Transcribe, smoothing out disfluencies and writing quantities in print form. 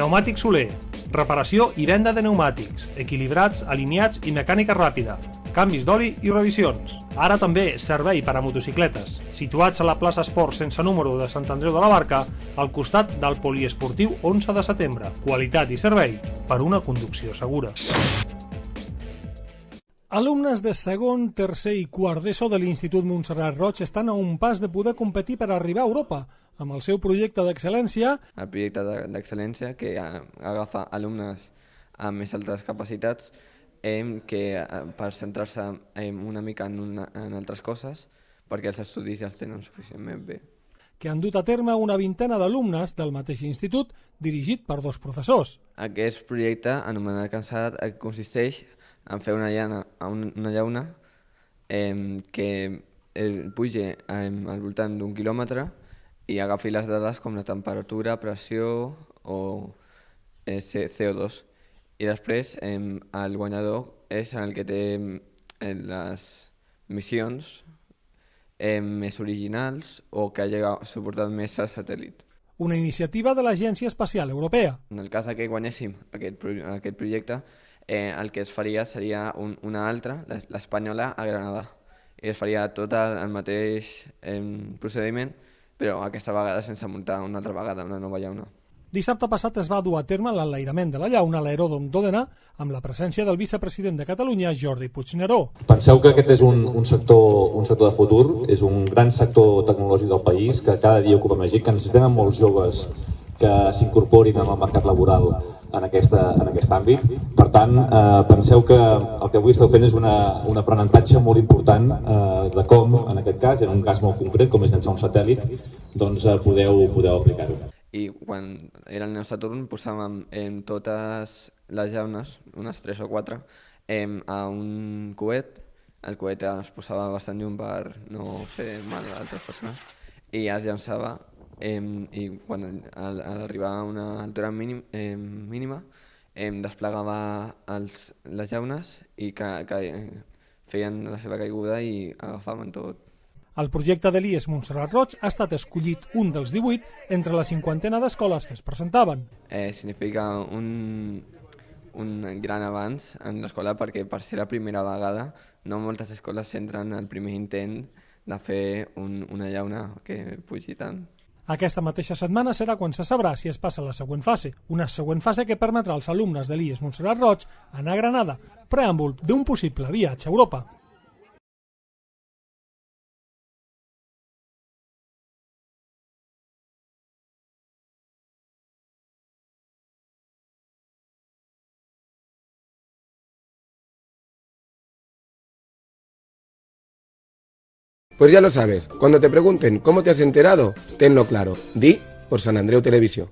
Pneumàtic Soler. Reparació i venda de pneumàtics, equilibrats, alineats i mecànica ràpida, canvis d'oli i revisions. Ara també servei per a motocicletes, situats a la plaça Esport sense número de Sant Andreu de la Barca, al costat del poliesportiu 11 de setembre. Qualitat i servei per una conducció segura. Alumnes de segon, tercer i quart d'ESO de l'Institut Montserrat Roig estan a un pas de poder competir per arribar a Europa amb el seu projecte d'excel·lència. El projecte d'excel·lència que agafa alumnes amb més altes capacitats per centrar-se una mica en altres coses perquè els estudis ja els tenen suficientment bé. Que han dut a terme una vintena d'alumnes del mateix institut dirigit per 2 professors. Aquest projecte, anomenat Cansat, consisteix en fer una llauna que pugi al voltant d'1 quilòmetre i agafi les dades com la temperatura, pressió o CO2. I després el guanyador és el que té les missions més originals o que hagi suportat més el satèl·lit. Una iniciativa de l'Agència Espacial Europea. En el cas que guanyéssim aquest projecte, el que es faria seria una altra, l'espanyola, a Granada. I es faria tot el mateix procediment, però aquesta vegada sense muntar una altra vegada una nova llauna. Dissabte passat es va dur a terme l'enlairament de la llauna a l'aeròdrom d'Òdena amb la presència del vicepresident de Catalunya, Jordi Puigneró. Penseu que aquest és un sector de futur, és un gran sector tecnològic del país, que cada dia ocupa més gent, que necessitem molts joves que s'incorporin en el mercat laboral en aquest àmbit. Per tant, penseu que el que avui esteu fent és un aprenentatge molt important de com, en aquest cas, en un cas molt concret, com és llançar un satèl·lit, doncs podeu aplicar-ho. I quan era el nostre torn posàvem totes les llaunes, unes 3 o 4, a un coet. El coet es posava bastant llum per no fer mal a altres persones i es llançava i quan arribava a una altura mínima desplegava les llaunes i feien la seva caiguda i agafaven tot. El projecte de l'IES Montserrat Roig ha estat escollit un dels 18 entre la 50ena d'escoles que es presentaven. Significa un gran avanç en l'escola perquè per ser la primera vegada no moltes escoles centren el primer intent de fer una llauna que pugi tant. Aquesta mateixa setmana serà quan se sabrà si es passa a la següent fase. Una següent fase que permetrà als alumnes de l'IES Montserrat Roig anar a Granada, preàmbul d'un possible viatge a Europa. Pues ya lo sabes, cuando te pregunten cómo te has enterado, tenlo claro. Di por San Andreu Televisión.